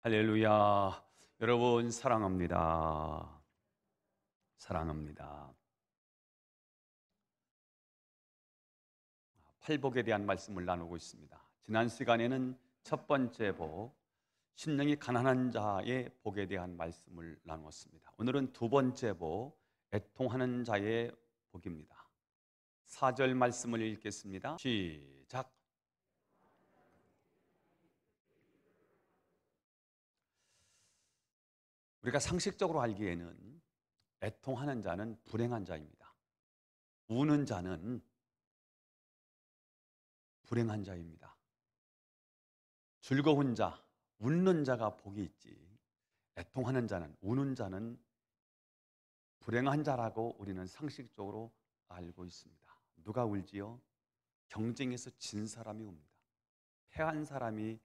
할렐루야. 여러분 사랑합니다. 사랑합니다. 팔복에 대한 말씀을 나누고 있습니다. 지난 시간에는 첫 번째 복, 심령이 가난한 자의 복에 대한 말씀을 나누었습니다. 오늘은 두 번째 복, 애통하는 자의 복입니다. 4절 말씀을 읽겠습니다. 시작. 우리가 상식적으로 알기에는 애통하는 자는 불행한 자입니다. 우는 자는 불행한 자입니다. 즐거운 자, 웃는 자가 복이 있지, 애통하는 자는, 우는 자는 불행한 자라고 우리는 상식적으로 알고 있습니다. 누가 울지요? 경쟁에서 진 사람이 웁니다. 패한 사람이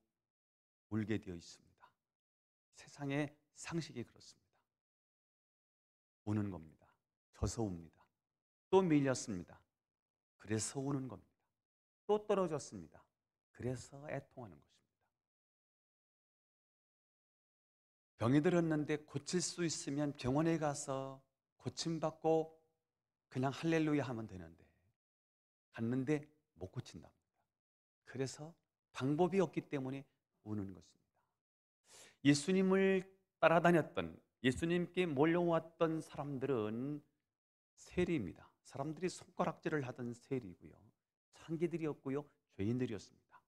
울게 되어 있습니다. 세상의 상식이 그렇습니다. 우는 겁니다. 져서 웁니다. 또 밀렸습니다. 그래서 우는 겁니다. 또 떨어졌습니다. 그래서 애통하는 것입니다. 병이 들었는데 고칠 수 있으면 병원에 가서 고침받고 그냥 할렐루야 하면 되는데, 갔는데 못 고친답니다. 그래서 방법이 없기 때문에 우는 것입니다. 예수님을 따라다녔던, 예수님께 몰려왔던 사람들은 세리입니다. 사람들이 손가락질을 하던 세리고요, 창기들이었고요, 죄인들이었습니다.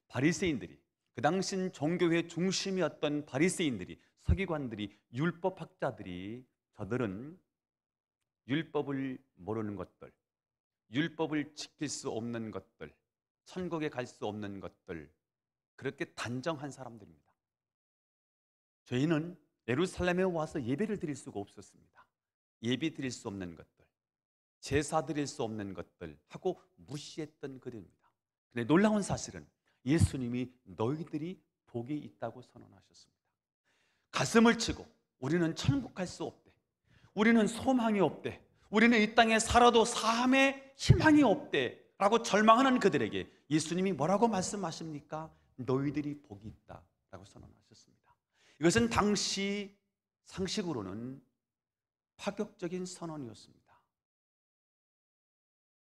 바리새인들이, 그 당시 종교의 중심이었던 바리새인들이, 서기관들이, 율법학자들이, 저들은 율법을 모르는 것들, 율법을 지킬 수 없는 것들, 천국에 갈 수 없는 것들, 그렇게 단정한 사람들입니다. 저희는 예루살렘에 와서 예배를 드릴 수가 없었습니다. 예배 드릴 수 없는 것들, 제사 드릴 수 없는 것들 하고 무시했던 그들입니다. 그런데 놀라운 사실은 예수님이 너희들이 복이 있다고 선언하셨습니다. 가슴을 치고 우리는 천국 갈 수 없대, 우리는 소망이 없대, 우리는 이 땅에 살아도 삶에 희망이 없대 라고 절망하는 그들에게 예수님이 뭐라고 말씀하십니까? 너희들이 복이 있다 라고 선언하셨습니다. 이것은 당시 상식으로는 파격적인 선언이었습니다.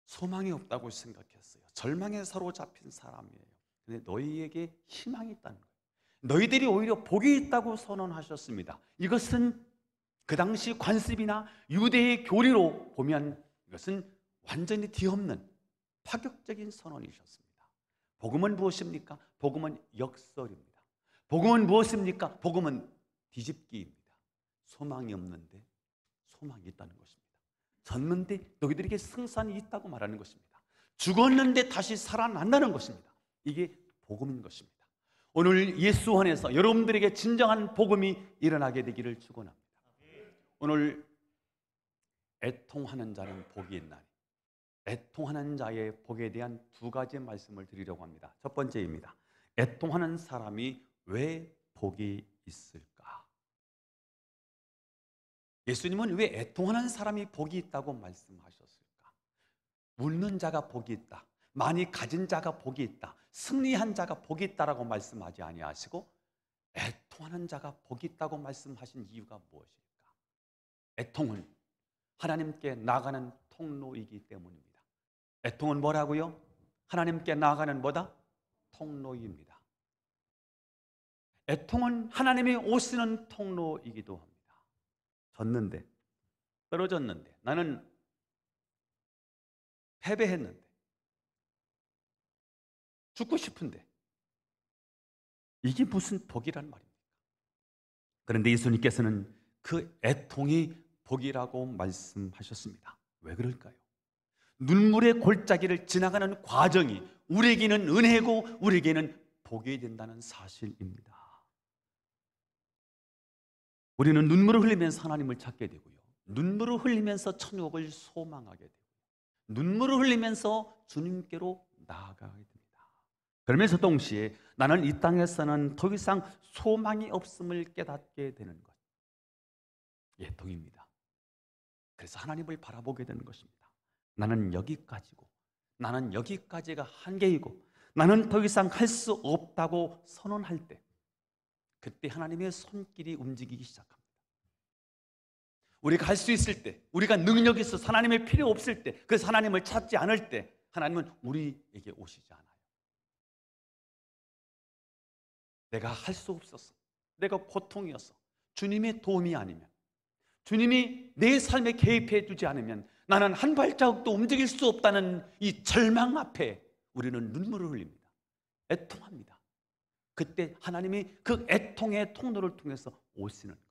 소망이 없다고 생각했어요. 절망에 사로잡힌 사람이에요. 근데 너희에게 희망이 있다는 거예요. 너희들이 오히려 복이 있다고 선언하셨습니다. 이것은 그 당시 관습이나 유대의 교리로 보면 이것은 완전히 뒤엎는 파격적인 선언이셨습니다. 복음은 무엇입니까? 복음은 역설입니다. 복음은 무엇입니까? 복음은 뒤집기입니다. 소망이 없는데 소망이 있다는 것입니다. 졌는데 너희들에게 승산이 있다고 말하는 것입니다. 죽었는데 다시 살아난다는 것입니다. 이게 복음인 것입니다. 오늘 예수 안에서 여러분들에게 진정한 복음이 일어나게 되기를 축원합니다. 오늘 애통하는 자는 복이 있나니, 애통하는 자의 복에 대한 두 가지 말씀을 드리려고 합니다. 첫 번째입니다. 애통하는 사람이 왜 복이 있을까? 예수님은 왜 애통하는 사람이 복이 있다고 말씀하셨을까? 웃는 자가 복이 있다, 많이 가진 자가 복이 있다, 승리한 자가 복이 있다라고 말씀하지 아니하시고 애통하는 자가 복이 있다고 말씀하신 이유가 무엇일까? 애통은 하나님께 나가는 통로이기 때문입니다. 애통은 뭐라고요? 하나님께 나가는 뭐다? 통로입니다. 애통은 하나님이 오시는 통로이기도 합니다. 졌는데, 떨어졌는데, 나는 패배했는데, 죽고 싶은데, 이게 무슨 복이란 말입니까? 그런데 예수님께서는 그 애통이 복이라고 말씀하셨습니다. 왜 그럴까요? 눈물의 골짜기를 지나가는 과정이 우리에게는 은혜고 우리에게는 복이 된다는 사실입니다. 우리는 눈물을 흘리면서 하나님을 찾게 되고요, 눈물을 흘리면서 천국을 소망하게 되고, 눈물을 흘리면서 주님께로 나아가게 됩니다. 그러면서 동시에 나는 이 땅에서는 더 이상 소망이 없음을 깨닫게 되는 것, 애통입니다. 그래서 하나님을 바라보게 되는 것입니다. 나는 여기까지고, 나는 여기까지가 한계이고, 나는 더 이상 할 수 없다고 선언할 때, 그때 하나님의 손길이 움직이기 시작합니다. 우리가 할 수 있을 때, 우리가 능력이 있어서 하나님의 필요 없을 때, 그래서 하나님을 찾지 않을 때 하나님은 우리에게 오시지 않아요. 내가 할 수 없었어, 내가 고통이었어, 주님의 도움이 아니면, 주님이 내 삶에 개입해 주지 않으면 나는 한 발자국도 움직일 수 없다는 이 절망 앞에 우리는 눈물을 흘립니다. 애통합니다. 그때 하나님이 그 애통의 통로를 통해서 오시는 거예요.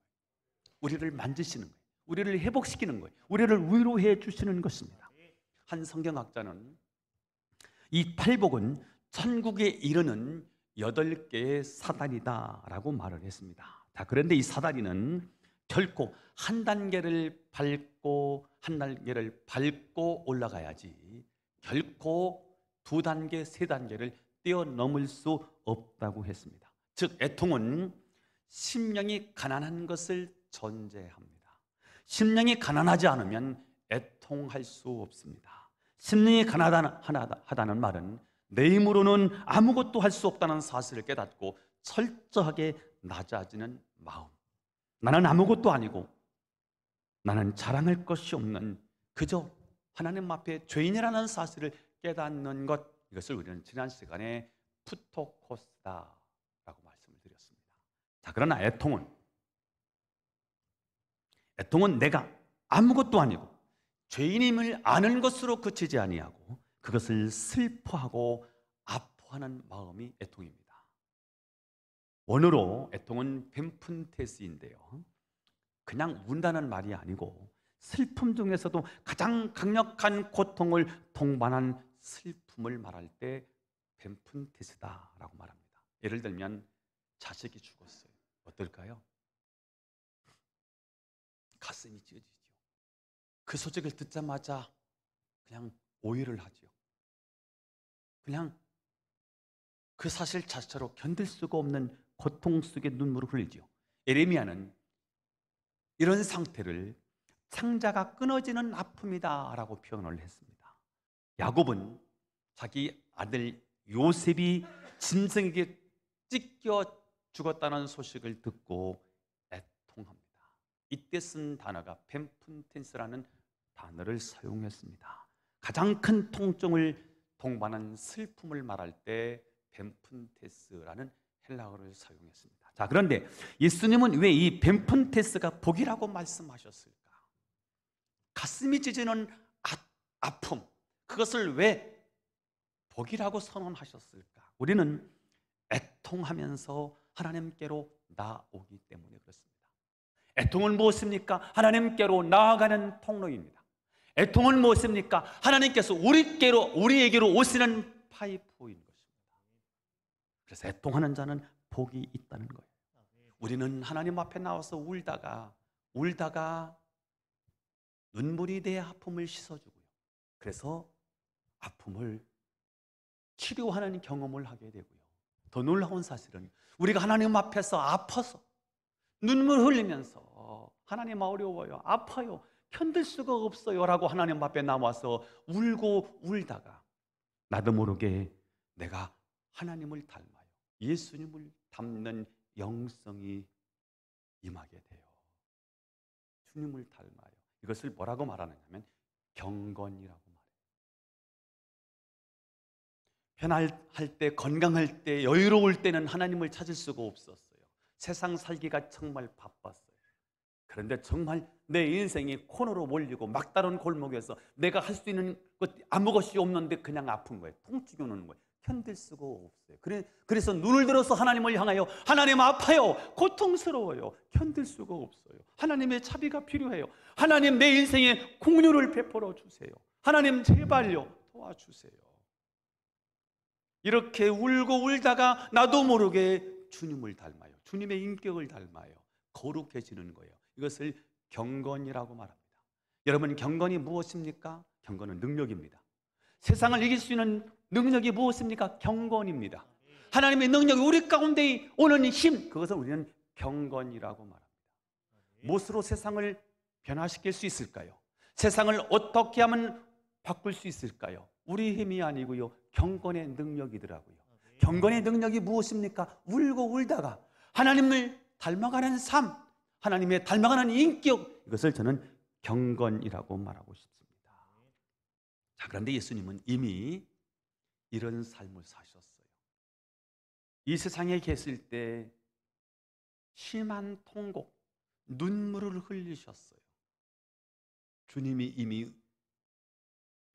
우리를 만지시는 거예요. 우리를 회복시키는 거예요. 우리를 위로해 주시는 것입니다. 한 성경학자는 이 팔복은 천국에 이르는 8개의 사다리다라고 말을 했습니다. 자, 그런데 이 사다리는 결코 한 단계를 밟고 올라가야지 결코 2단계, 3단계를 뛰어넘을 수 없다고 했습니다. 즉 애통은 심령이 가난한 것을 전제합니다. 심령이 가난하지 않으면 애통할 수 없습니다. 심령이 가난하다는 말은 내 힘으로는 아무것도 할 수 없다는 사실을 깨닫고 철저하게 낮아지는 마음. 나는 아무것도 아니고 나는 자랑할 것이 없는 그저 하나님 앞에 죄인이라는 사실을 깨닫는 것, 이것을 우리는 지난 시간에 푸토코스다라고 말씀을 드렸습니다. 자, 그러나 애통은 내가 아무것도 아니고 죄인임을 아는 것으로 그치지 아니하고 그것을 슬퍼하고 아파하는 마음이 애통입니다. 원어로 애통은 벤푼테스인데요, 그냥 운다는 말이 아니고 슬픔 중에서도 가장 강력한 고통을 동반한 슬픔을 말할 때 벤푼테스다라고 말합니다. 예를 들면 자식이 죽었어요. 어떨까요? 가슴이 찢어지죠. 그 소식을 듣자마자 그냥 오열을 하죠. 그냥 그 사실 자체로 견딜 수가 없는 고통 속에 눈물을 흘리죠. 에레미야는 이런 상태를 창자가 끊어지는 아픔이다라고 표현을 했습니다. 야곱은 자기 아들 요셉이 짐승에게 찢겨 죽었다는 소식을 듣고 애통합니다. 이때 쓴 단어가 펜푼텐스라는 단어를 사용했습니다. 가장 큰 통증을 동반한 슬픔을 말할 때 벤푼테스라는 헬라어를 사용했습니다. 자, 그런데 예수님은 왜 이 벤푼테스가 복이라고 말씀하셨을까? 가슴이 찢어지는 아픔, 그것을 왜 복이라고 선언하셨을까? 우리는 애통하면서 하나님께로 나오기 때문에 그렇습니다. 애통은 무엇입니까? 하나님께로 나아가는 통로입니다. 애통은 무엇입니까? 하나님께서 우리에게로 오시는 파이프인 것입니다. 그래서 애통하는 자는 복이 있다는 거예요. 우리는 하나님 앞에 나와서 울다가 눈물이 내 아픔을 씻어주고요, 그래서 아픔을 치료하는 경험을 하게 되고요, 더 놀라운 사실은 우리가 하나님 앞에서 아파서 눈물 흘리면서 하나님 어려워요, 아파요, 견딜 수가 없어요 라고 하나님 앞에 나와서 울다가 나도 모르게 내가 하나님을 닮아요, 예수님을 닮는 영성이 임하게 돼요. 주님을 닮아요. 이것을 뭐라고 말하느냐면 경건이라고 말해요. 편할 때, 건강할 때, 여유로울 때는 하나님을 찾을 수가 없었어요. 세상 살기가 정말 바빴어요. 그런데 정말 내 인생이 코너로 몰리고 막다른 골목에서 내가 할 수 있는 것 아무것이 없는데 그냥 아픈 거예요. 통증이 오는 거예요. 견딜 수가 없어요. 그래서 눈을 들어서 하나님을 향하여 하나님 아파요, 고통스러워요, 견딜 수가 없어요, 하나님의 자비가 필요해요, 하나님 내 인생에 긍휼을 베풀어 주세요, 하나님 제발요 도와주세요. 이렇게 울다가 나도 모르게 주님을 닮아요. 주님의 인격을 닮아요. 거룩해지는 거예요. 이것을 경건이라고 말합니다. 여러분, 경건이 무엇입니까? 경건은 능력입니다. 세상을 이길 수 있는 능력이 무엇입니까? 경건입니다. 하나님의 능력이 우리 가운데 오는 힘, 그것을 우리는 경건이라고 말합니다. 무엇으로 세상을 변화시킬 수 있을까요? 세상을 어떻게 하면 바꿀 수 있을까요? 우리 힘이 아니고요, 경건의 능력이더라고요. 경건의 능력이 무엇입니까? 울다가 하나님을 닮아가는 삶, 하나님의 닮아가는 인격, 이것을 저는 경건이라고 말하고 싶습니다. 자, 그런데 예수님은 이미 이런 삶을 사셨어요. 이 세상에 계실 때 심한 통곡, 눈물을 흘리셨어요. 주님이 이미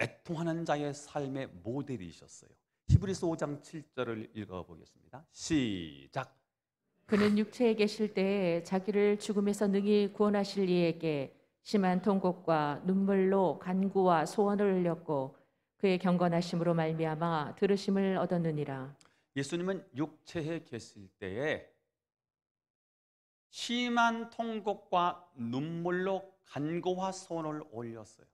애통하는 자의 삶의 모델이셨어요. 히브리서 5장 7절을 읽어보겠습니다. 시작. 그는 육체에 계실 때에 자기를 죽음에서 능히 구원하실 이에게 심한 통곡과 눈물로 간구와 소원을 흘렸고 그의 경건하심으로 말미암아 들으심을 얻었느니라. 예수님은 육체에 계실 때에 심한 통곡과 눈물로 간구와 소원을 올렸어요.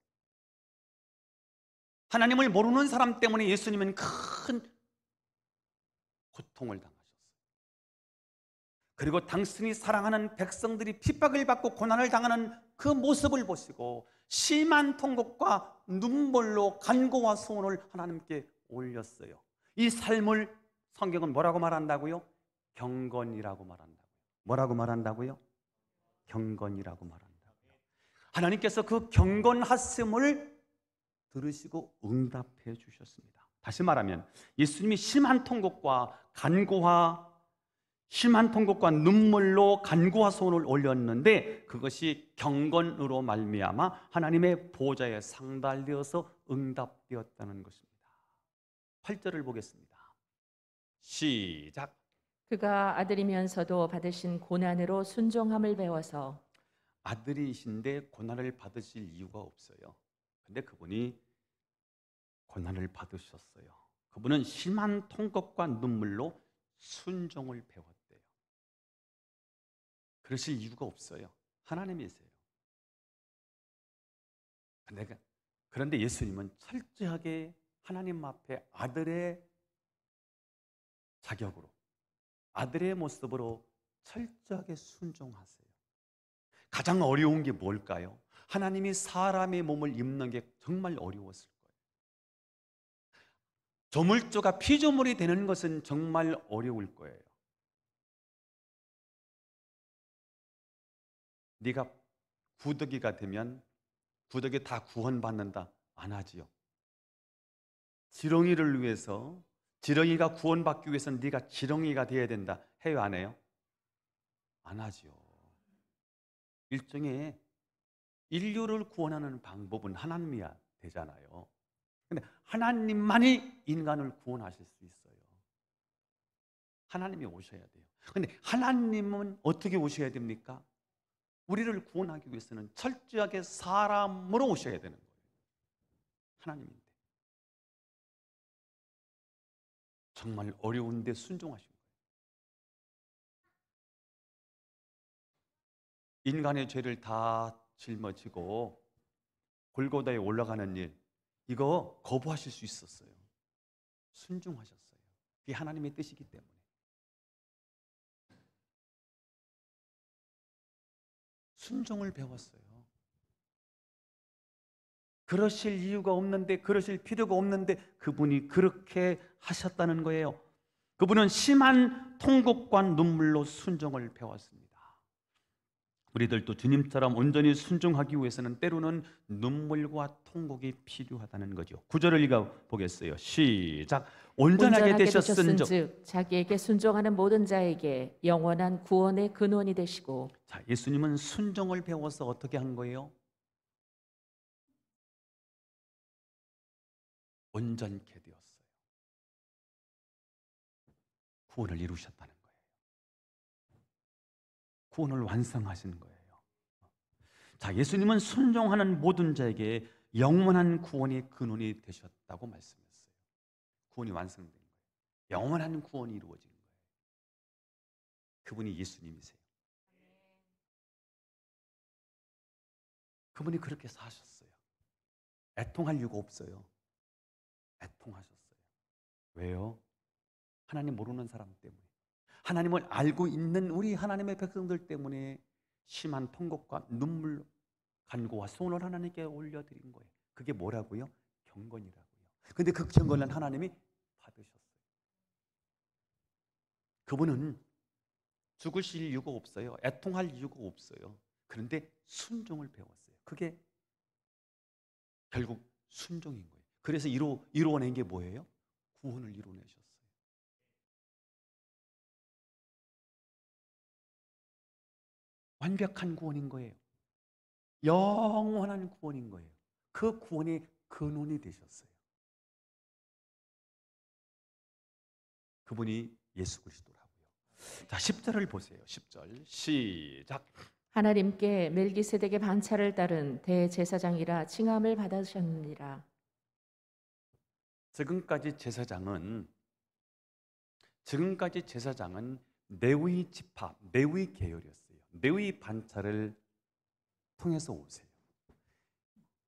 하나님을 모르는 사람 때문에 예수님은 큰 고통을 당하셨어요. 그리고 당신이 사랑하는 백성들이 핍박을 받고 고난을 당하는 그 모습을 보시고 심한 통곡과 눈물로 간구와 소원을 하나님께 올렸어요. 이 삶을 성경은 뭐라고 말한다고요? 경건이라고 말한다고요. 뭐라고 말한다고요? 경건이라고 말한다고요. 하나님께서 그 경건하심을 들으시고 응답해 주셨습니다. 다시 말하면 예수님이 심한 통곡과 눈물로 간구와 소원을 올렸는데 그것이 경건으로 말미암아 하나님의 보좌에 상달되어서 응답되었다는 것입니다. 8절을 보겠습니다. 시작. 그가 아들이면서도 받으신 고난으로 순종함을 배워서. 아들이신데 고난을 받으실 이유가 없어요. 근데 그분이 고난을 받으셨어요. 그분은 심한 통곡과 눈물로 순종을 배웠대요. 그러실 이유가 없어요. 하나님이세요. 그런데 예수님은 철저하게 하나님 앞에 아들의 자격으로, 아들의 모습으로 철저하게 순종하세요. 가장 어려운 게 뭘까요? 하나님이 사람의 몸을 입는 게 정말 어려웠을 거예요. 조물주가 피조물이 되는 것은 정말 어려울 거예요. 네가 구더기가 되면 구더기 다 구원받는다? 안 하지요. 지렁이를 위해서, 지렁이가 구원받기 위해서는 네가 지렁이가 되어야 된다 해요, 안 해요? 안 하지요. 일종의 인류를 구원하는 방법은 하나님이야 되잖아요. 근데 하나님만이 인간을 구원하실 수 있어요. 하나님이 오셔야 돼요. 근데 하나님은 어떻게 오셔야 됩니까? 우리를 구원하기 위해서는 철저하게 사람으로 오셔야 되는 거예요. 하나님인데 정말 어려운데 순종하신 거예요. 인간의 죄를 다 짊어지고 골고다에 올라가는 일, 이거 거부하실 수 있었어요. 순종하셨어요. 그게 하나님의 뜻이기 때문에. 순종을 배웠어요. 그러실 이유가 없는데, 그러실 필요가 없는데 그분이 그렇게 하셨다는 거예요. 그분은 심한 통곡과 눈물로 순종을 배웠습니다. 우리들도 주님처럼 온전히 순종하기 위해서는 때로는 눈물과 통곡이 필요하다는 거죠. 9절을 읽어보겠어요. 시작. 온전하게 되셨은즉 자기에게 순종하는 모든 자에게 영원한 구원의 근원이 되시고. 자, 예수님은 순종을 배워서 어떻게 한 거예요? 온전케 되었어요. 구원을 이루셨다는 거예요. 구원을 완성하신 거예요. 자, 예수님은 순종하는 모든 자에게 영원한 구원의 근원이 되셨다고 말씀했어요. 구원이 완성된 거예요. 영원한 구원이 이루어진 거예요. 그분이 예수님이세요. 그분이 그렇게 사셨어요. 애통할 이유가 없어요. 애통하셨어요. 왜요? 하나님 모르는 사람 때문에. 하나님을 알고 있는 우리 하나님의 백성들 때문에 심한 통곡과 눈물, 간구와 소원을 하나님께 올려드린 거예요. 그게 뭐라고요? 경건이라고요. 근데 그 경건은 하나님이 받으셨어요. 그분은 죽으실 이유가 없어요. 애통할 이유가 없어요. 그런데 순종을 배웠어요. 그게 결국 순종인 거예요. 그래서 이루어낸 게 뭐예요? 구원을 이루어내셨어요. 완벽한 구원인 거예요. 영원한 구원인 거예요. 그 구원의 근원이 되셨어요. 그분이 예수 그리스도라고요. 자, 10절을 보세요. 10절 시작. 하나님께 멜기세덱의 반차를 따른 대제사장이라 칭함을 받으셨느니라. 지금까지 제사장은 레위 지파, 레위 계열이었어요. 레위 반차를 통해서 오세요.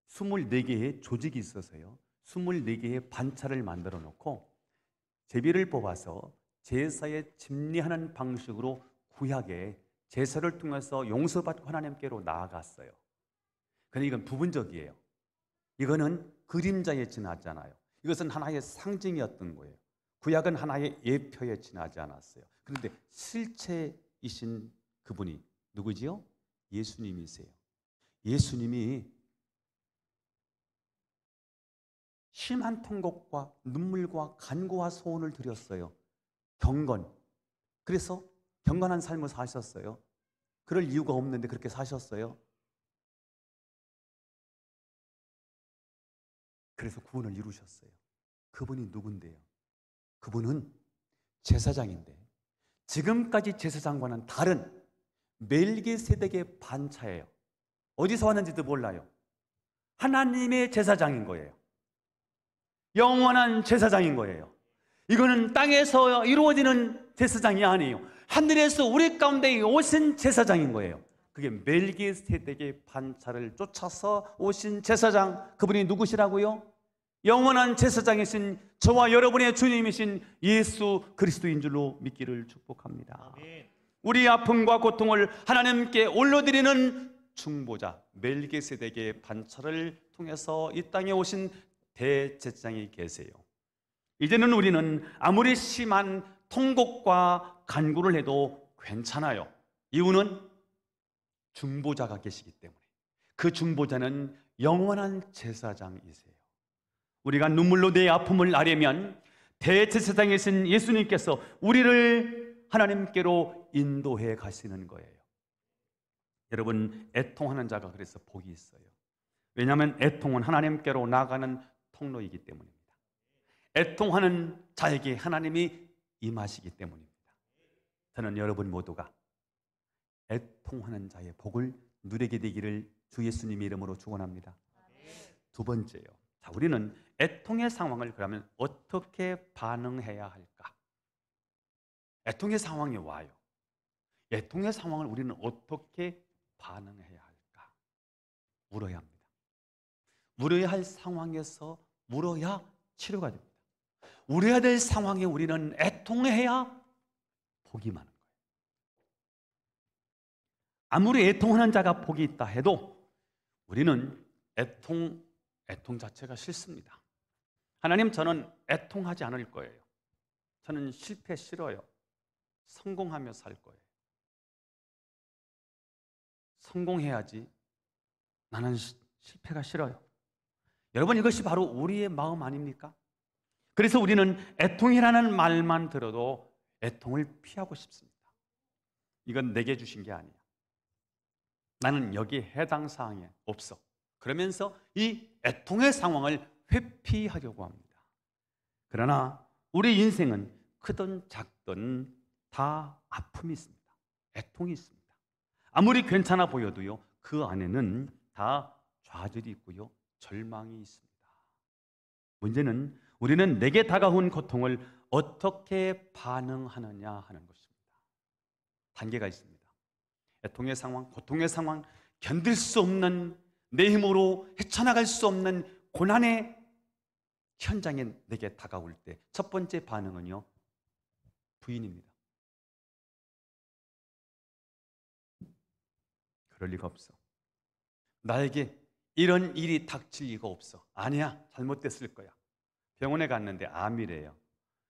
24개의 조직이 있어서요. 24개의 반차를 만들어 놓고 제비를 뽑아서 제사에 집리하는 방식으로 구약에 제사를 통해서 용서받고 하나님께로 나아갔어요. 그런데 이건 부분적이에요. 이거는 그림자에 지나잖아요. 이것은 하나의 상징이었던 거예요. 구약은 하나의 예표에 지나지 않았어요. 그런데 실체이신 그분이 누구지요? 예수님이세요. 예수님이 심한 통곡과 눈물과 간구와 소원을 드렸어요. 경건. 그래서 경건한 삶을 사셨어요. 그럴 이유가 없는데 그렇게 사셨어요. 그래서 구원을 이루셨어요. 그분이 누군데요? 그분은 제사장인데 지금까지 제사장과는 다른 멜기세덱의 반차예요. 어디서 왔는지도 몰라요. 하나님의 제사장인 거예요. 영원한 제사장인 거예요. 이거는 땅에서 이루어지는 제사장이 아니에요. 하늘에서 우리 가운데 오신 제사장인 거예요. 그게 멜기세덱의 반차를 쫓아서 오신 제사장, 그분이 누구시라고요? 영원한 제사장이신 저와 여러분의 주님이신 예수 그리스도인 줄로 믿기를 축복합니다. 우리 아픔과 고통을 하나님께 올려드리는 중보자 멜기세덱의 반차를 통해서 이 땅에 오신 대제사장이 계세요. 이제는 우리는 아무리 심한 통곡과 간구를 해도 괜찮아요. 이유는 중보자가 계시기 때문에. 그 중보자는 영원한 제사장이세요. 우리가 눈물로 내 아픔을 아뢰면 대제사장이신 예수님께서 우리를 하나님께로 인도해 가시는 거예요. 여러분, 애통하는 자가 그래서 복이 있어요. 왜냐하면 애통은 하나님께로 나가는 통로이기 때문입니다. 애통하는 자에게 하나님이 임하시기 때문입니다. 저는 여러분 모두가 애통하는 자의 복을 누리게 되기를 주 예수님의 이름으로 축원합니다. 두 번째요. 자, 우리는 애통의 상황을 그러면 어떻게 반응해야 할까? 애통의 상황이 와요. 애통의 상황을 우리는 어떻게 반응해야 할까? 울어야 합니다. 울어야 할 상황에서 울어야 치료가 됩니다. 울어야 될 상황에 우리는 애통해야 복이 많은 거예요. 아무리 애통하는 자가 복이 있다 해도 우리는 애통 자체가 싫습니다. 하나님, 저는 애통하지 않을 거예요. 저는 실패 싫어요. 성공하며 살 거예요. 성공해야지. 나는 실패가 싫어요. 여러분, 이것이 바로 우리의 마음 아닙니까? 그래서 우리는 애통이라는 말만 들어도 애통을 피하고 싶습니다. 이건 내게 주신 게 아니야. 나는 여기에 해당 사항이 없어. 그러면서 이 애통의 상황을 회피하려고 합니다. 그러나 우리 인생은 크든 작든 다 아픔이 있습니다. 애통이 있습니다. 아무리 괜찮아 보여도요, 그 안에는 다 좌절이 있고요, 절망이 있습니다. 문제는 우리는 내게 다가온 고통을 어떻게 반응하느냐 하는 것입니다. 단계가 있습니다. 애통의 상황, 고통의 상황, 견딜 수 없는, 내 힘으로 헤쳐나갈 수 없는 고난의 현장에 내게 다가올 때 첫 번째 반응은요, 부인입니다. 그럴 리가 없어. 나에게 이런 일이 닥칠 리가 없어. 아니야, 잘못됐을 거야. 병원에 갔는데 암이래요.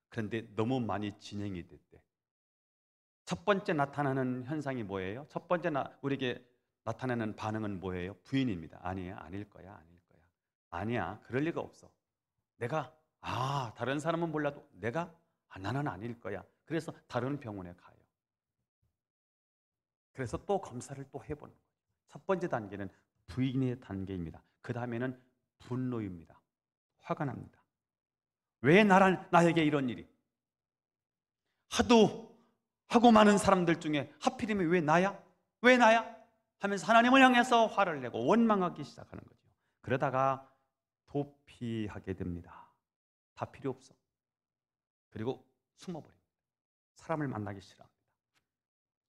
그런데 너무 많이 진행이 됐대. 첫 번째 나타나는 현상이 뭐예요? 첫 번째 우리에게 나타나는 반응은 뭐예요? 부인입니다. 아니에요. 아닐 거야. 아닐 거야. 아니야. 그럴 리가 없어. 내가 다른 사람은 몰라도 내가 나는 아닐 거야. 그래서 다른 병원에 가요. 그래서 또 검사를 또 해보는 거예요. 첫 번째 단계는 부인의 단계입니다. 그 다음에는 분노입니다. 화가 납니다. 왜 나에게 이런 일이? 하고 많은 사람들 중에 하필이면 왜 나야? 왜 나야? 하면서 하나님을 향해서 화를 내고 원망하기 시작하는 거죠. 그러다가 도피하게 됩니다. 다 필요 없어. 그리고 숨어버립니다. 사람을 만나기 싫어합니다.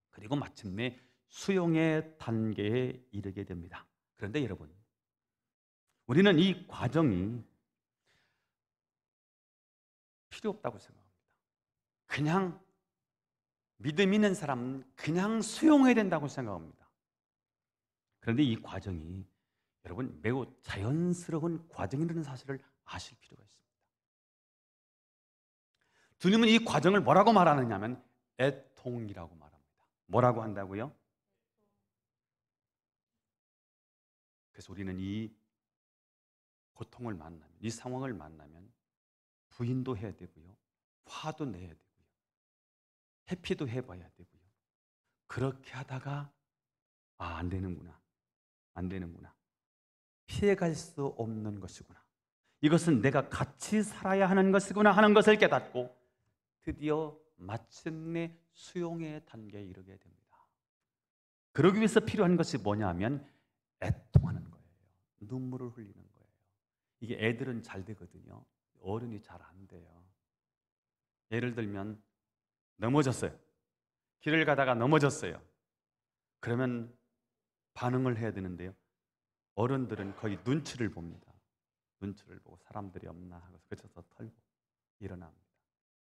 그리고 마침내 수용의 단계에 이르게 됩니다. 그런데 여러분, 우리는 이 과정이 필요 없다고 생각합니다. 그냥 믿음 있는 사람은 그냥 수용해야 된다고 생각합니다. 그런데 이 과정이 여러분 매우 자연스러운 과정이라는 사실을 아실 필요가 있습니다. 주님은 이 과정을 뭐라고 말하느냐면 애통이라고 말합니다. 뭐라고 한다고요? 그래서 우리는 이 고통을 만나면, 이 상황을 만나면 부인도 해야 되고요, 화도 내야 되고요, 회피도 해봐야 되고요. 그렇게 하다가 안 되는구나, 안 되는구나, 피해갈 수 없는 것이구나, 이것은 내가 같이 살아야 하는 것이구나 하는 것을 깨닫고 드디어 마침내 수용의 단계에 이르게 됩니다. 그러기 위해서 필요한 것이 뭐냐 하면 애통하는 거예요. 눈물을 흘리는 거예요. 이게 애들은 잘 되거든요. 어른이 잘 안 돼요. 예를 들면 넘어졌어요. 길을 가다가 넘어졌어요. 그러면 반응을 해야 되는데요. 어른들은 거의 눈치를 봅니다. 눈치를 보고 사람들이 없나 하고 그쳐서 털고 일어납니다.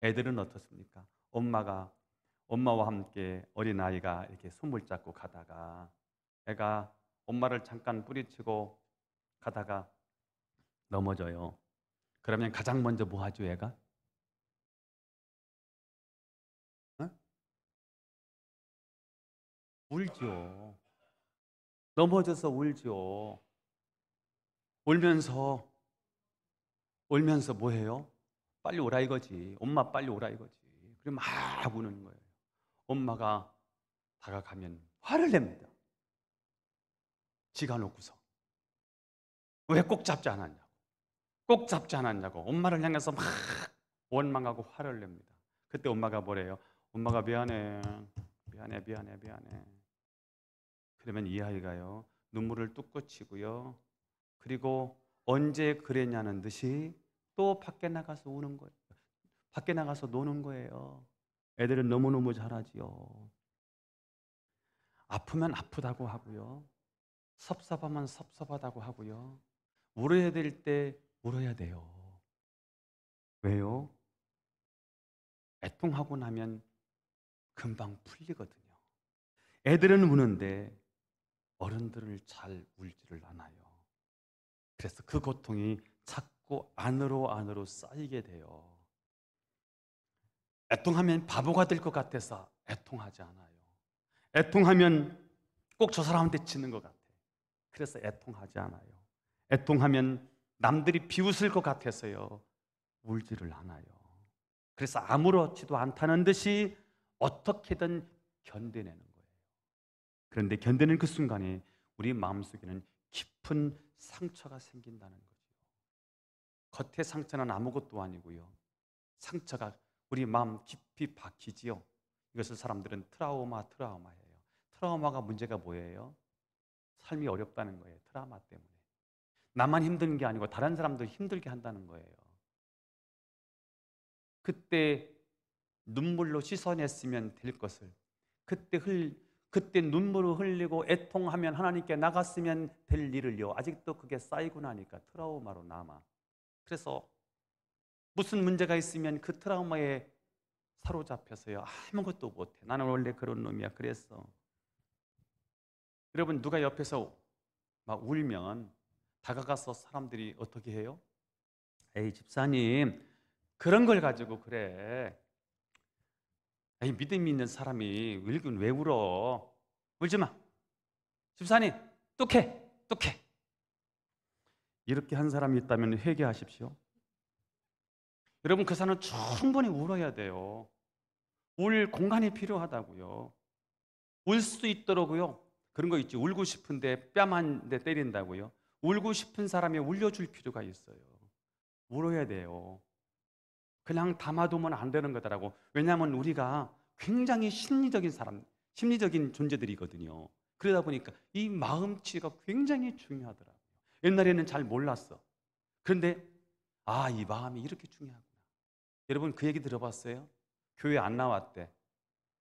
애들은 어떻습니까? 엄마와 함께 어린아이가 이렇게 손을 잡고 가다가 애가 엄마를 잠깐 뿌리치고 가다가 넘어져요. 그러면 가장 먼저 뭐 하죠, 애가? 어? 울죠. 넘어져서 울죠. 울면서 뭐 해요? 빨리 오라 이거지. 엄마 빨리 오라 이거지. 그리고 막 우는 거예요. 엄마가 다가가면 화를 냅니다. 지가 놓고서. 왜 꼭 잡지 않았냐고. 꼭 잡지 않았냐고. 엄마를 향해서 막 원망하고 화를 냅니다. 그때 엄마가 뭐래요? 엄마가 미안해. 미안해. 그러면 이 아이가요, 눈물을 뚝 치고요. 그리고 언제 그랬냐는 듯이 또 밖에 나가서 우는 거예요. 밖에 나가서 노는 거예요. 애들은 너무너무 잘하지요. 아프면 아프다고 하고요. 섭섭하면 섭섭하다고 하고요. 울어야 될 때 울어야 돼요. 왜요? 애통하고 나면 금방 풀리거든요. 애들은 우는데 어른들을 잘 울지를 않아요. 그래서 그 고통이 자꾸 안으로 쌓이게 돼요. 애통하면 바보가 될 것 같아서 애통하지 않아요. 애통하면 꼭 저 사람한테 지는 것 같아. 그래서 애통하지 않아요. 애통하면 남들이 비웃을 것 같아서요. 울지를 않아요. 그래서 아무렇지도 않다는 듯이 어떻게든 견뎌내는 거예요. 그런데 견디는 그 순간에 우리 마음속에는 깊은 상처가 생긴다는 거죠. 겉의 상처는 아무것도 아니고요. 상처가 우리 마음 깊이 박히지요. 이것을 사람들은 트라우마예요. 트라우마가 문제가 뭐예요? 삶이 어렵다는 거예요. 트라우마 때문에. 나만 힘든 게 아니고 다른 사람도 힘들게 한다는 거예요. 그때 눈물로 씻어냈으면 될 것을 그때 눈물을 흘리고 애통하면 하나님께 나갔으면 될 일을요. 아직도 그게 쌓이고 나니까 트라우마로 남아. 그래서 무슨 문제가 있으면 그 트라우마에 사로잡혀서요. 아무것도 못해. 나는 원래 그런 놈이야. 그랬어. 여러분 누가 옆에서 막 울면 다가가서 사람들이 어떻게 해요? 에이 집사님 그런 걸 가지고 그래. 이 믿음이 있는 사람이 울긴 왜 울어? 울지 마. 집사님, 똑해. 이렇게 한 사람이 있다면 회개하십시오. 여러분, 그 사람은 충분히 울어야 돼요. 울 공간이 필요하다고요. 울 수도 있더라고요. 그런 거 있지. 울고 싶은데 뺨 한 대 때린다고요. 울고 싶은 사람이 울려줄 필요가 있어요. 울어야 돼요. 그냥 담아두면 안 되는 거더라고. 왜냐하면 우리가 굉장히 심리적인 존재들이거든요. 그러다 보니까 이 마음치가 굉장히 중요하더라고요. 옛날에는 잘 몰랐어. 그런데 이 마음이 이렇게 중요하구나. 여러분, 그 얘기 들어봤어요? 교회 안 나왔대.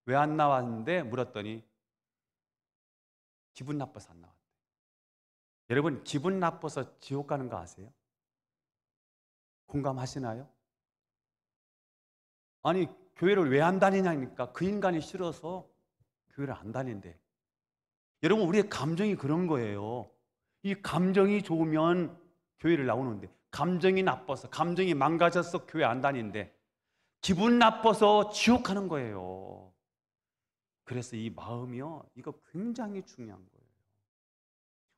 왜 안 나왔는데 물었더니 기분 나빠서 안 나왔대. 여러분, 기분 나빠서 지옥 가는 거 아세요? 공감하시나요? 아니, 교회를 왜 안 다니냐니까. 그 인간이 싫어서 교회를 안 다닌대. 여러분, 우리의 감정이 그런 거예요. 이 감정이 좋으면 교회를 나오는데, 감정이 나빠서, 감정이 망가져서 교회 안 다닌대. 기분 나빠서 지옥 가는 거예요. 그래서 이 마음이요, 이거 굉장히 중요한 거예요.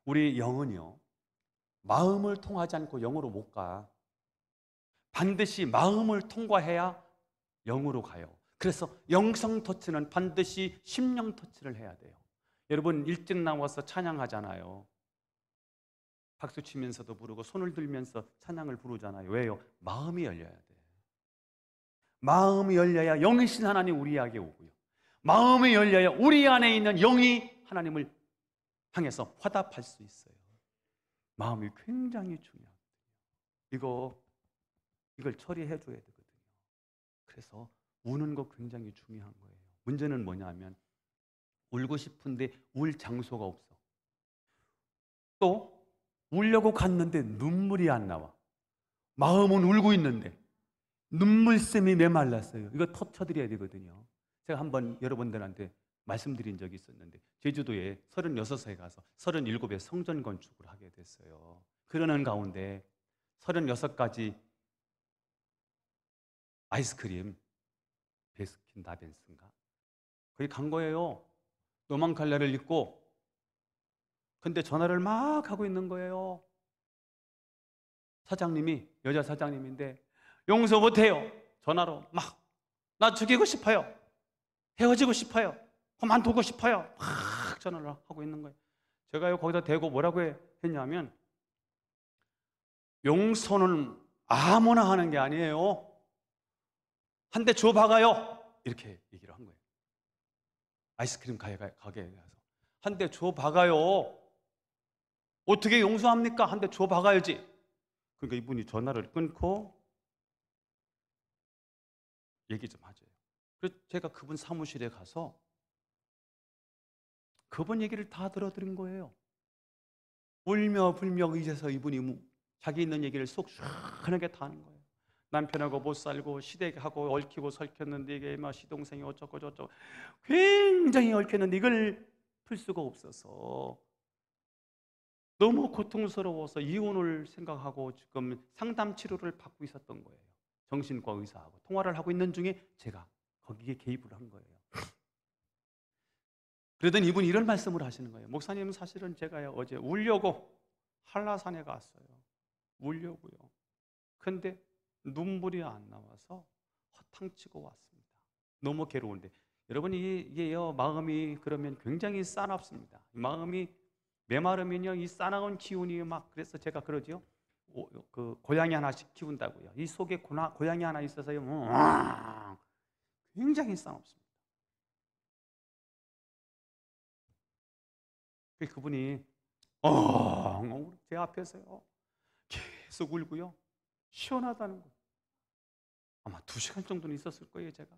우리 영은요, 마음을 통하지 않고 영으로 못 가. 반드시 마음을 통과해야 영으로 가요. 그래서 영성 터치는 반드시 심령 터치를 해야 돼요. 여러분, 일찍 나와서 찬양하잖아요. 박수 치면서도 부르고 손을 들면서 찬양을 부르잖아요. 왜요? 마음이 열려야 돼요. 마음이 열려야 영이신 하나님 우리에게 오고요. 마음이 열려야 우리 안에 있는 영이 하나님을 향해서 화답할 수 있어요. 마음이 굉장히 중요해요. 이걸 처리해 줘야 되거든요. 그래서 우는 거 굉장히 중요한 거예요. 문제는 뭐냐면 울고 싶은데 울 장소가 없어. 또 울려고 갔는데 눈물이 안 나와. 마음은 울고 있는데 눈물샘이 메말랐어요. 이거 터쳐드려야 되거든요. 제가 한번 여러분들한테 말씀드린 적이 있었는데 제주도에 36세 가서 37의 성전 건축을 하게 됐어요. 그러는 가운데 36가지 아이스크림, 베스킨 라빈스인가? 거기 간 거예요. 노만 칼라를 입고. 근데 전화를 막 하고 있는 거예요. 사장님이, 여자 사장님인데 용서 못해요. 전화로 막 나 죽이고 싶어요. 헤어지고 싶어요. 그만두고 싶어요. 막 전화를 하고 있는 거예요. 제가요 거기다 대고 뭐라고 했냐면 용서는 아무나 하는 게 아니에요. 한 대 줘 박아요. 이렇게 얘기를 한 거예요. 아이스크림 가게에 가서 한 대 줘 박아요. 어떻게 용서합니까? 한 대 줘 박아야지. 그러니까 이분이 전화를 끊고 얘기 좀 하죠. 그래서 제가 그분 사무실에 가서 그분 얘기를 다 들어드린 거예요. 울며 불며 의지해서 이분이 자기 있는 얘기를 속 시원하게 다 하는 거예요. 남편하고 못 살고 시댁하고 얽히고 설켰는데 이게 막 시동생이 어쩌고 저쩌고 굉장히 얽혔는데 이걸 풀 수가 없어서 너무 고통스러워서 이혼을 생각하고 지금 상담 치료를 받고 있었던 거예요. 정신과 의사하고 통화를 하고 있는 중에 제가 거기에 개입을 한 거예요. 그러더니 이분이 이런 말씀을 하시는 거예요. 목사님, 사실은 제가 어제 울려고 한라산에 갔어요. 울려고요. 근데 눈물이 안 나와서 허탕치고 왔습니다. 너무 괴로운데. 여러분, 이게요, 마음이 그러면 굉장히 싸납습니다. 마음이 메마르면요, 이 싸나운 기운이 막, 그래서 제가 그러죠. 그 고양이 하나씩 키운다고요. 이 속에 고양이 하나 있어서요, 굉장히 싸납습니다. 그분이 제 앞에서요 계속 울고요, 시원하다는 거예요. 아마 2시간 정도는 있었을 거예요. 제가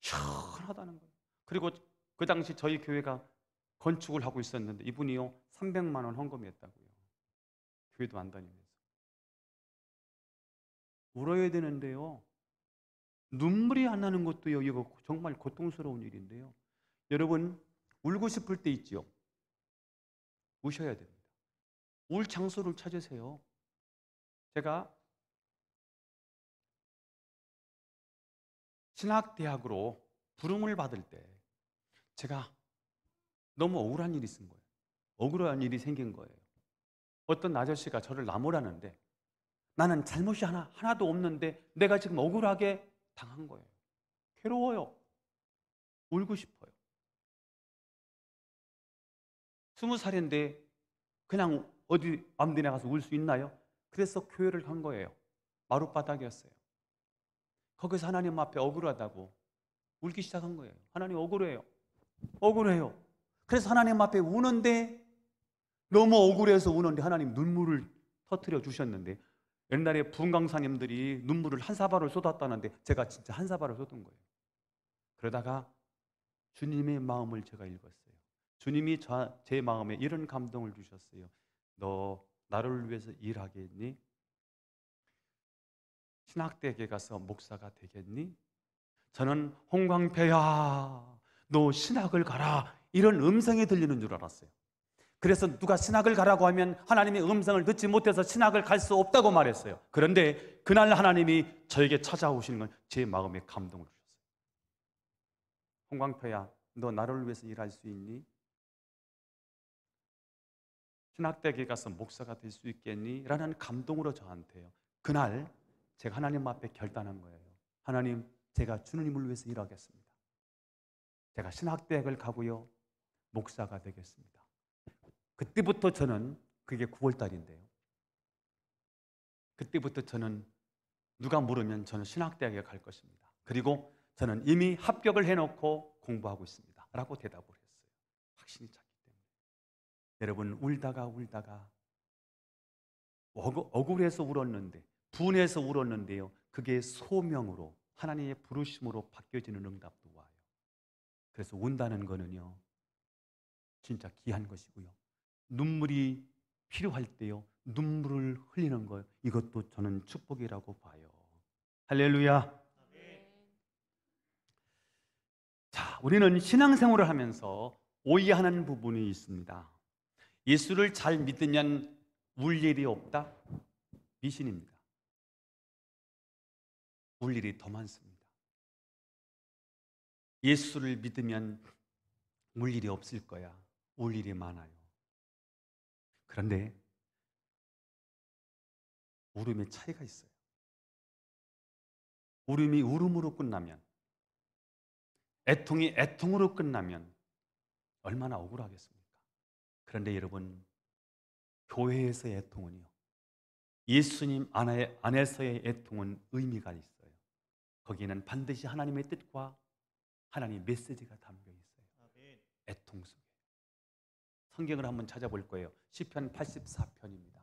시원하다는 거예요. 그리고 그 당시 저희 교회가 건축을 하고 있었는데 이분이요 300만 원 헌금했다고요. 교회도 안 다니면서. 울어야 되는데요, 눈물이 안 나는 것도요, 이거 정말 고통스러운 일인데요. 여러분, 울고 싶을 때 있지요. 우셔야 됩니다. 울 장소를 찾으세요. 제가 신학대학으로 부름을 받을 때 제가 너무 억울한 일이 있은 거예요. 억울한 일이 생긴 거예요. 어떤 아저씨가 저를 나무라는데 나는 잘못이 하나도 없는데 내가 지금 억울하게 당한 거예요. 괴로워요. 울고 싶어요. 20살인데 그냥 어디 아무 데나 가서 울 수 있나요? 그래서 교회를 간 거예요. 마룻바닥이었어요. 거기서 하나님 앞에 억울하다고 울기 시작한 거예요. 하나님 억울해요. 억울해요. 그래서 하나님 앞에 우는데 너무 억울해서 우는데 하나님 눈물을 터뜨려 주셨는데 옛날에 부흥 강사님들이 눈물을 한 사발을 쏟았다는데 제가 진짜 한 사발을 쏟은 거예요. 그러다가 주님의 마음을 제가 읽었어요. 주님이 제 마음에 이런 감동을 주셨어요. 너 나를 위해서 일하겠니? 신학대학에 가서 목사가 되겠니? 저는 홍광표야 너 신학을 가라 이런 음성이 들리는 줄 알았어요. 그래서 누가 신학을 가라고 하면 하나님의 음성을 듣지 못해서 신학을 갈 수 없다고 말했어요. 그런데 그날 하나님이 저에게 찾아오시는 건 제 마음에 감동을 주셨어요. 홍광표야 너 나를 위해서 일할 수 있니? 신학대학에 가서 목사가 될 수 있겠니? 라는 감동으로 저한테요. 그날 제가 하나님 앞에 결단한 거예요. 하나님, 제가 주님을 위해서 일하겠습니다. 제가 신학대학을 가고요. 목사가 되겠습니다. 그때부터 저는, 그게 9월 달인데요. 그때부터 저는 누가 물으면 저는 신학대학에 갈 것입니다. 그리고 저는 이미 합격을 해놓고 공부하고 있습니다. 라고 대답을 했어요. 확신이 찼기 때문에. 여러분, 울다가 억울해서 울었는데, 분해서 울었는데요. 그게 소명으로, 하나님의 부르심으로 바뀌어지는 응답도 와요. 그래서 운다는 거는요, 진짜 귀한 것이고요. 눈물이 필요할 때요, 눈물을 흘리는 것, 이것도 저는 축복이라고 봐요. 할렐루야. 자, 우리는 신앙생활을 하면서 오해하는 부분이 있습니다. 예수를 잘 믿으면 울 일이 없다? 미신입니다. 울 일이 더 많습니다. 예수를 믿으면 울 일이 없을 거야. 울 일이 많아요. 그런데 울음의 차이가 있어요. 울음이 울음으로 끝나면, 애통이 애통으로 끝나면 얼마나 억울하겠습니까? 그런데 여러분, 교회에서의 애통은요, 예수님 안에서의 애통은 의미가 있어요. 거기에는 반드시 하나님의 뜻과 하나님의 메시지가 담겨 있어요. 애통 속에. 성경을 한번 찾아볼 거예요. 시편 84편입니다.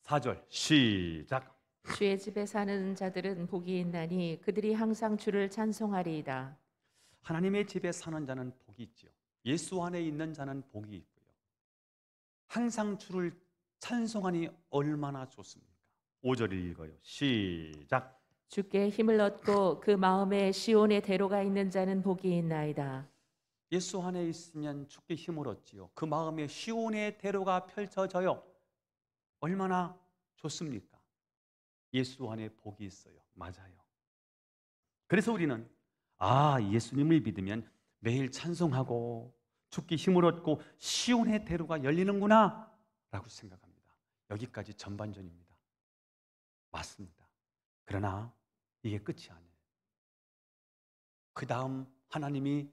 4절 시작. 주의 집에 사는 자들은 복이 있나니 그들이 항상 주를 찬송하리이다. 하나님의 집에 사는 자는 복이 있지요. 예수 안에 있는 자는 복이 있고요. 항상 주를 찬송하니 얼마나 좋습니까? 5절 읽어요. 시작. 주께 힘을 얻고 그 마음에 시온의 대로가 있는 자는 복이 있나이다. 예수 안에 있으면 주께 힘을 얻지요. 그 마음에 시온의 대로가 펼쳐져요. 얼마나 좋습니까? 예수 안에 복이 있어요. 맞아요. 그래서 우리는 예수님을 믿으면 매일 찬송하고 주께 힘을 얻고 시온의 대로가 열리는구나 라고 생각합니다. 여기까지 전반전입니다. 맞습니다. 그러나 이게 끝이 아니에요. 그 다음 하나님이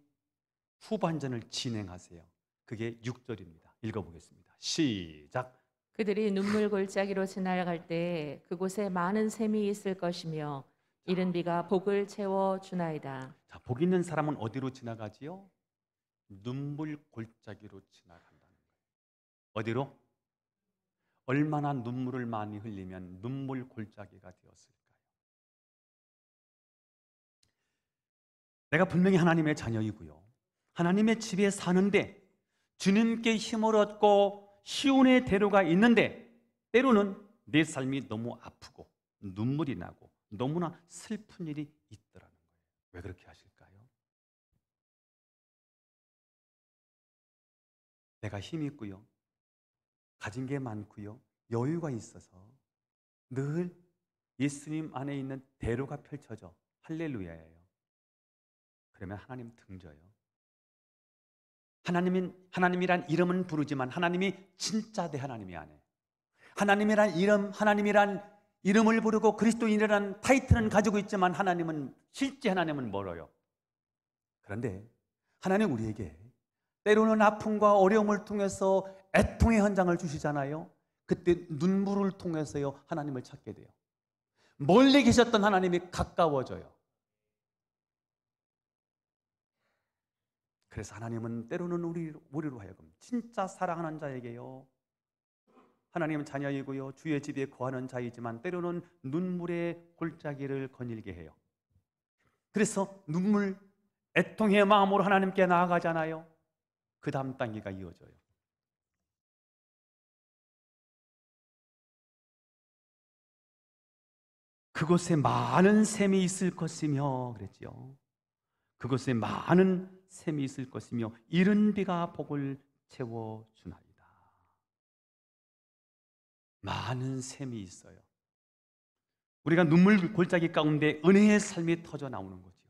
후반전을 진행하세요. 그게 6절입니다. 읽어보겠습니다. 시작. 그들이 눈물 골짜기로 지나갈 때 그곳에 많은 샘이 있을 것이며 이른 비가 복을 채워 주나이다. 자, 복 있는 사람은 어디로 지나가지요? 눈물 골짜기로 지나간다는 거예요. 어디로? 얼마나 눈물을 많이 흘리면 눈물 골짜기가 되었을까요? 내가 분명히 하나님의 자녀이고요. 하나님의 집에 사는데 주님께 힘을 얻고 시온의 대로가 있는데 때로는 내 삶이 너무 아프고 눈물이 나고 너무나 슬픈 일이 있더라는 거예요. 왜 그렇게 하실까요? 내가 힘이 있고요. 가진 게 많고요. 여유가 있어서 늘 예수님 안에 있는 대로가 펼쳐져 할렐루야예요. 그러면 하나님 등져요. 하나님이란 이름은 부르지만 하나님이 진짜 내 하나님이 아니에요. 하나님이란 이름을 부르고 그리스도인이라는 타이틀은 가지고 있지만 실제 하나님은 멀어요. 그런데 하나님 우리에게 때로는 아픔과 어려움을 통해서 애통의 현장을 주시잖아요. 그때 눈물을 통해서요 하나님을 찾게 돼요. 멀리 계셨던 하나님이 가까워져요. 그래서 하나님은 때로는 우리로 하여금 진짜 사랑하는 자에게요, 하나님은 자녀이고요 주의 집에 거하는 자이지만 때로는 눈물의 골짜기를 거닐게 해요. 그래서 애통의 마음으로 하나님께 나아가잖아요. 그 다음 단계가 이어져요. 그곳에 많은 샘이 있을 것이며 그랬지요. 그곳에 많은 샘이 있을 것이며 이른 비가 복을 채워주나이다. 많은 샘이 있어요. 우리가 눈물 골짜기 가운데 은혜의 삶이 터져 나오는 거죠.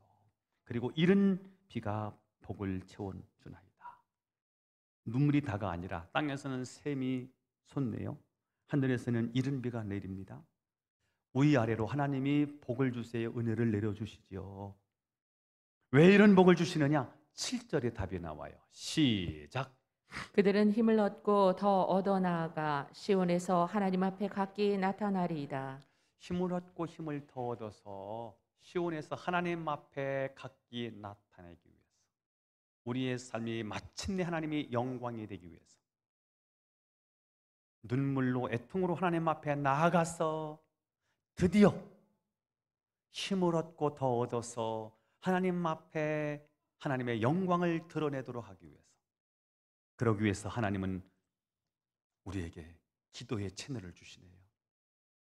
그리고 이른 비가 복을 채워주나이다. 눈물이 다가 아니라 땅에서는 샘이 솟네요. 하늘에서는 이른 비가 내립니다. 위아래로 하나님이 복을 주세요. 은혜를 내려주시지요. 왜 이런 복을 주시느냐? 7절에 답이 나와요. 시작. 그들은 힘을 얻고 더 얻어 나아가 시온에서 하나님 앞에 각기 나타나리이다. 힘을 얻고 힘을 더 얻어서 시온에서 하나님 앞에 각기 나타내기 위해서, 우리의 삶이 마침내 하나님이 영광이 되기 위해서 눈물로 애통으로 하나님 앞에 나아가서 드디어 힘을 얻고 더 얻어서 하나님 앞에 하나님의 영광을 드러내도록 하기 위해서, 그러기 위해서 하나님은 우리에게 기도의 채널을 주시네요.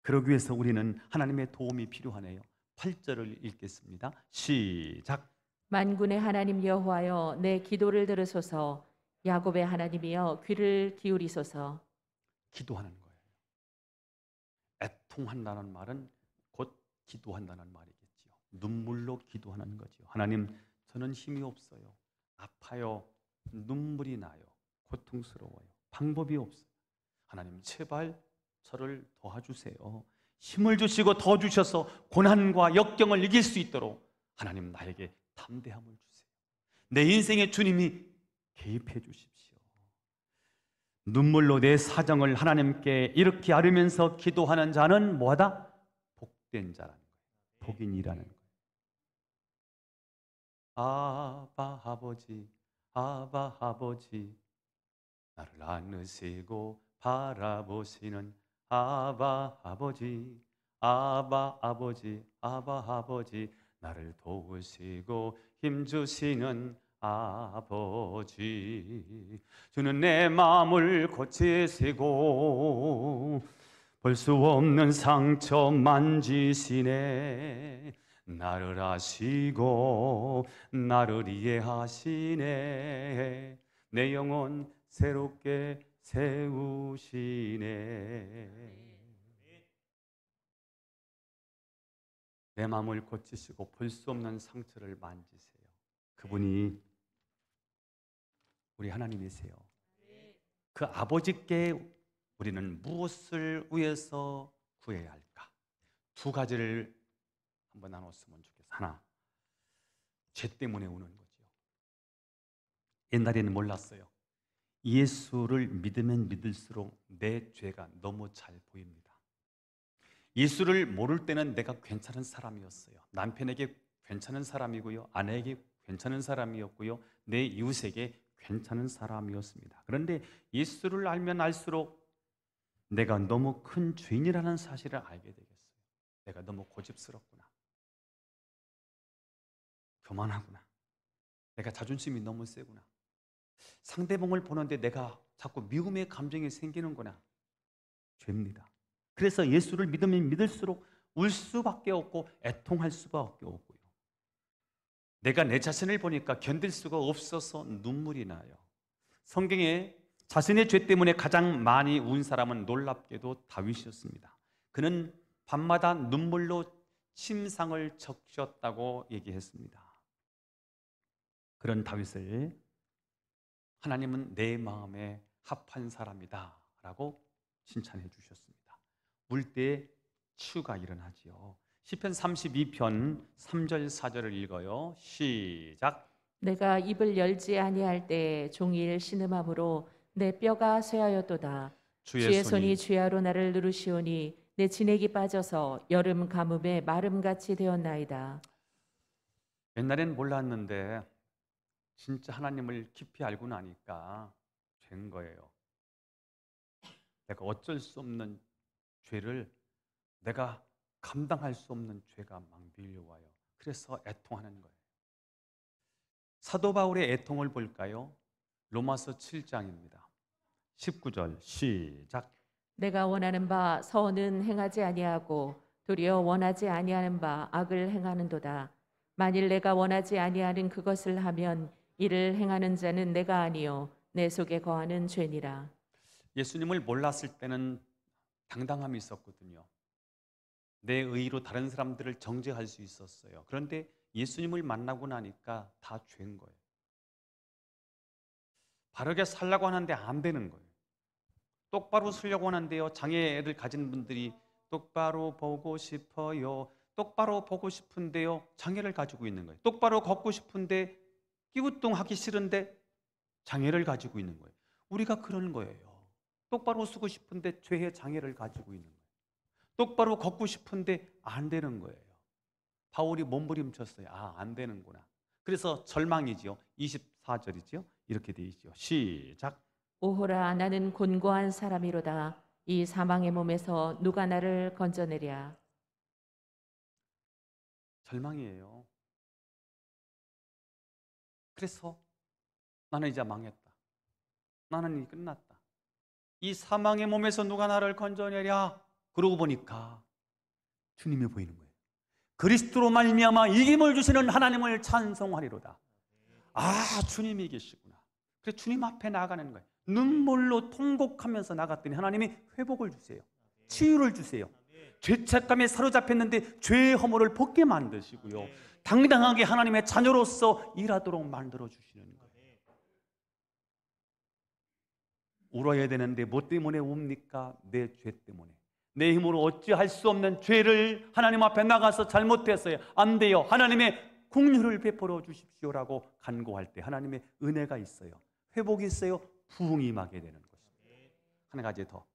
그러기 위해서 우리는 하나님의 도움이 필요하네요. 8절을 읽겠습니다. 시작. 만군의 하나님 여호와여 내 기도를 들으소서. 야곱의 하나님이여 귀를 기울이소서. 기도하는 거예요. 애통한다는 말은 곧 기도한다는 말이겠지요. 눈물로 기도하는 거죠. 하나님, 저는 힘이 없어요. 아파요. 눈물이 나요. 고통스러워요. 방법이 없어요. 하나님, 제발 저를 도와주세요. 힘을 주시고 더 주셔서 고난과 역경을 이길 수 있도록 하나님 나에게 담대함을 주세요. 내 인생에 주님이 개입해 주십시오. 눈물로 내 사정을 하나님께 이렇게 아뢰면서 기도하는 자는 뭐하다? 복된 자라는 거예요. 복인이라는 거예요. 아바 아버지, 아바 아버지, 나를 안으시고 바라보시는 아바 아버지, 아바 아버지, 아바 아버지, 나를 도우시고 힘주시는 아버지. 주는 내 마음을 고치시고 볼 수 없는 상처 만지시네. 나를 아시고 나를 이해하시네. 내 영혼 새롭게 세우시네. 내 마음을 고치시고 볼 수 없는 상처를 만지세요. 그분이 우리 하나님이세요. 그 아버지께 우리는 무엇을 위해서 구해야 할까? 두 가지를 한번 나눴으면 좋겠어요. 하나, 죄 때문에 우는 거죠. 옛날에는 몰랐어요. 예수를 믿으면 믿을수록 내 죄가 너무 잘 보입니다. 예수를 모를 때는 내가 괜찮은 사람이었어요. 남편에게 괜찮은 사람이고요, 아내에게 괜찮은 사람이었고요, 내 이웃에게 괜찮은 사람이었습니다. 그런데 예수를 알면 알수록 내가 너무 큰 죄인이라는 사실을 알게 되겠어요. 내가 너무 고집스럽구나, 교만하구나, 내가 자존심이 너무 세구나, 상대방을 보는데 내가 자꾸 미움의 감정이 생기는구나. 죄입니다. 그래서 예수를 믿으면 믿을수록 울 수밖에 없고 애통할 수밖에 없고요, 내가 내 자신을 보니까 견딜 수가 없어서 눈물이 나요. 성경에 자신의 죄 때문에 가장 많이 운 사람은 놀랍게도 다윗이었습니다. 그는 밤마다 눈물로 침상을 적셨다고 얘기했습니다. 그런 다윗을 하나님은 내 마음에 합한 사람이다 라고 칭찬해 주셨습니다. 물때에 치유가 일어나지요. 시편 32편 3절 4절을 읽어요. 시작. 내가 입을 열지 아니할 때 종일 신음함으로 내 뼈가 쇠하였도다. 주의 손이 주야로 나를 누르시오니 내 진액이 빠져서 여름 가뭄에 마름같이 되었나이다. 옛날엔 몰랐는데 진짜 하나님을 깊이 알고 나니까 된 거예요. 내가 어쩔 수 없는 죄를 내가 감당할 수 없는 죄가 막 밀려와요. 그래서 애통하는 거예요. 사도 바울의 애통을 볼까요? 로마서 7장입니다. 19절 시작. 내가 원하는 바 선은 행하지 아니하고 도리어 원하지 아니하는 바 악을 행하는도다. 만일 내가 원하지 아니하는 그것을 하면 이를 행하는 자는 내가 아니요 내 속에 거하는 죄니라. 예수님을 몰랐을 때는 당당함이 있었거든요. 내 의로 다른 사람들을 정죄할 수 있었어요. 그런데 예수님을 만나고 나니까 다 죄인 거예요. 바르게 살려고 하는데 안 되는 거예요. 똑바로 쓰려고 하는데요, 장애를 가진 분들이 똑바로 보고 싶어요. 똑바로 보고 싶은데요, 장애를 가지고 있는 거예요. 똑바로 걷고 싶은데 끼우뚱하기 싫은데 장애를 가지고 있는 거예요. 우리가 그런 거예요. 똑바로 쓰고 싶은데 죄의 장애를 가지고 있는 거예요. 똑바로 걷고 싶은데 안 되는 거예요. 바울이 몸부림쳤어요. 안 되는구나. 그래서 절망이지요. 24절이지요. 이렇게 돼 있죠. 시작. 오호라 나는 곤고한 사람이로다. 이 사망의 몸에서 누가 나를 건져내랴. 절망이에요. 그래서 나는 이제 망했다. 나는 이제 끝났다. 이 사망의 몸에서 누가 나를 건져내랴. 그러고 보니까 주님이 보이는 거예요. 그리스도로 말미암아 이김을 주시는 하나님을 찬송하리로다. 주님이 계시구나. 그래서 주님 앞에 나가는 거예요. 눈물로 통곡하면서 나갔더니 하나님이 회복을 주세요. 치유를 주세요. 죄책감에 사로잡혔는데 죄의 허물을 벗게 만드시고요. 당당하게 하나님의 자녀로서 일하도록 만들어 주시는 거예요. 울어야 되는데 뭐 때문에 웁니까? 내 죄 때문에. 내 힘으로 어찌할 수 없는 죄를 하나님 앞에 나가서 잘못했어요. 안 돼요. 하나님의 긍휼을 베풀어 주십시오라고 간구할 때 하나님의 은혜가 있어요. 회복이 있어요. 부흥이 임하게 되는 것입니다. 한 가지 더.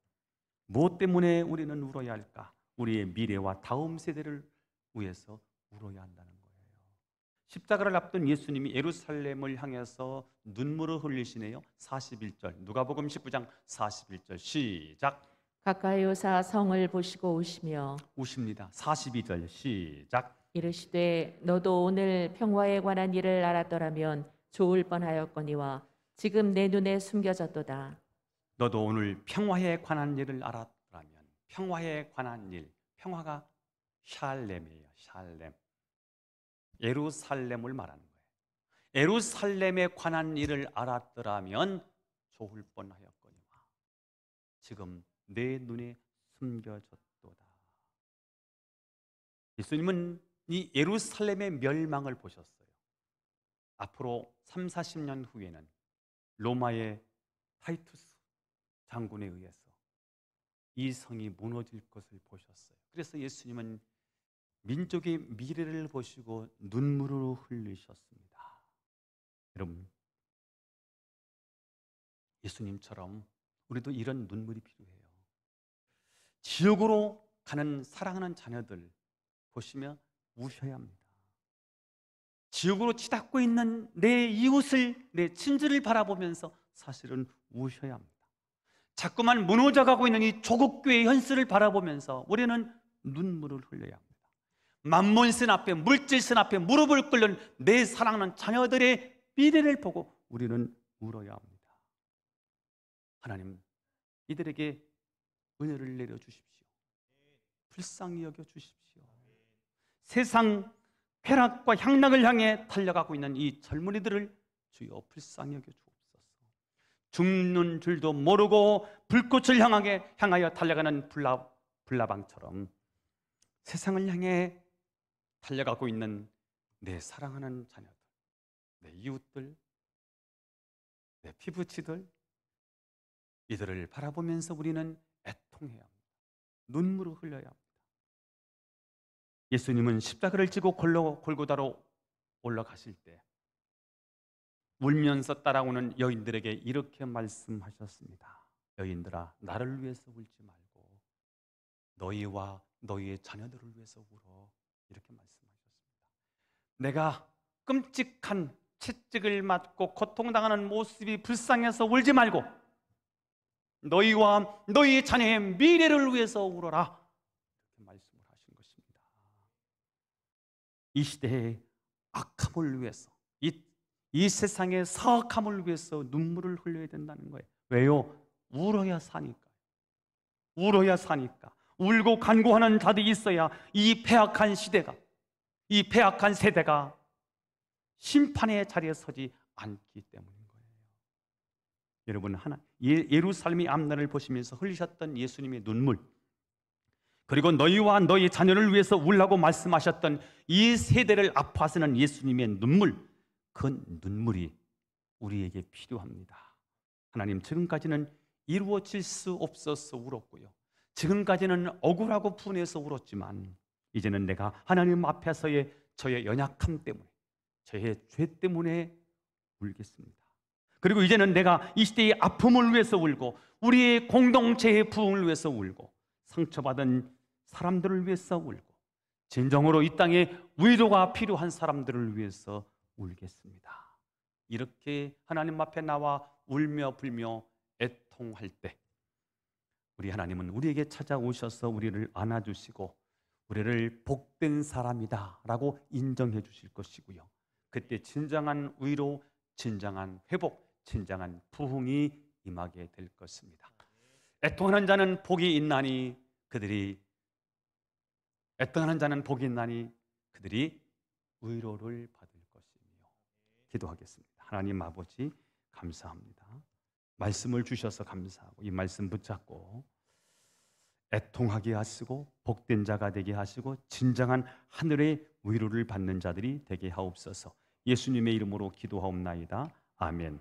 무엇 때문에 우리는 울어야 할까? 우리의 미래와 다음 세대를 위해서 울어야 한다는 거예요. 십자가를 앞둔 예수님이 예루살렘을 향해서 눈물을 흘리시네요. 41절 누가복음 19장 41절 시작. 가까이 오사 성을 보시고 우시며 우십니다. 42절 시작. 이르시되 너도 오늘 평화에 관한 일을 알았더라면 좋을 뻔하였거니와 지금 내 눈에 숨겨졌도다. 너도 오늘 평화에 관한 일을 알았더라면. 평화에 관한 일. 평화가 샬렘이에요. 샬렘. 예루살렘을 말하는 거예요. 예루살렘에 관한 일을 알았더라면 좋을 뻔하였거니와 지금 내 눈에 숨겨졌도다. 예수님은 이 예루살렘의 멸망을 보셨어요. 앞으로 3, 40년 후에는 로마의 타이투스 장군에 의해서 이 성이 무너질 것을 보셨어요. 그래서 예수님은 민족의 미래를 보시고 눈물을 흘리셨습니다. 여러분, 예수님처럼 우리도 이런 눈물이 필요해요. 지옥으로 가는 사랑하는 자녀들 보시며 우셔야 합니다. 지옥으로 치닫고 있는 내 이웃을, 내 친지를 바라보면서 사실은 우셔야 합니다. 자꾸만 무너져가고 있는 이 조국교회의 현실을 바라보면서 우리는 눈물을 흘려야 합니다. 만몬신 앞에, 물질신 앞에 무릎을 꿇는 내 사랑하는 자녀들의 미래를 보고 우리는 울어야 합니다. 하나님, 이들에게 은혜를 내려주십시오. 불쌍히 여겨주십시오. 세상 쾌락과 향락을 향해 달려가고 있는 이 젊은이들을 주여 불쌍히 여겨주옵소서. 죽는 줄도 모르고 불꽃을 향하여 달려가는 불나방처럼 세상을 향해 달려가고 있는 내 사랑하는 자녀들, 내 이웃들, 내 피부치들, 이들을 바라보면서 우리는 애통해야 합니다. 눈물을 흘려야 합니다. 예수님은 십자가를 지고 골고다로 올라가실 때 울면서 따라오는 여인들에게 이렇게 말씀하셨습니다. 여인들아, 나를 위해서 울지 말고 너희와 너희의 자녀들을 위해서 울어. 이렇게 말씀하셨습니다. 내가 끔찍한 채찍을 맞고 고통당하는 모습이 불쌍해서 울지 말고 너희와 너희의 자녀의 미래를 위해서 울어라. 이렇게 말씀을 하신 것입니다. 이 시대의 악함을 위해서, 이 세상의 사악함을 위해서 눈물을 흘려야 된다는 거예요. 왜요? 울어야 사니까. 울어야 사니까. 울고 간구하는 자들이 있어야 이 패악한 시대가, 이 패악한 세대가 심판의 자리에 서지 않기 때문인 거예요. 여러분, 예루살렘의 앞날을 보시면서 흘리셨던 예수님의 눈물, 그리고 너희와 너희 자녀를 위해서 울라고 말씀하셨던 이 세대를 아파하시는 예수님의 눈물, 그 눈물이 우리에게 필요합니다. 하나님, 지금까지는 이루어질 수 없어서 울었고요, 지금까지는 억울하고 분해서 울었지만 이제는 내가 하나님 앞에서의 저의 연약함 때문에, 저의 죄 때문에 울겠습니다. 그리고 이제는 내가 이 시대의 아픔을 위해서 울고 우리의 공동체의 부흥을 위해서 울고 상처받은 사람들을 위해서 울고 진정으로 이 땅에 위로가 필요한 사람들을 위해서 울겠습니다. 이렇게 하나님 앞에 나와 울며 불며 애통할 때 우리 하나님은 우리에게 찾아오셔서 우리를 안아주시고 우리를 복된 사람이다 라고 인정해 주실 것이고요, 그때 진정한 위로, 진정한 회복, 진정한 부흥이 임하게 될 것입니다. 애통하는 자는 복이 있나니 그들이 위로를 받을 것이며. 기도하겠습니다. 하나님 아버지, 감사합니다. 말씀을 주셔서 감사하고 이 말씀 붙잡고 애통하게 하시고 복된 자가 되게 하시고 진정한 하늘의 위로를 받는 자들이 되게 하옵소서. 예수님의 이름으로 기도하옵나이다. 아멘.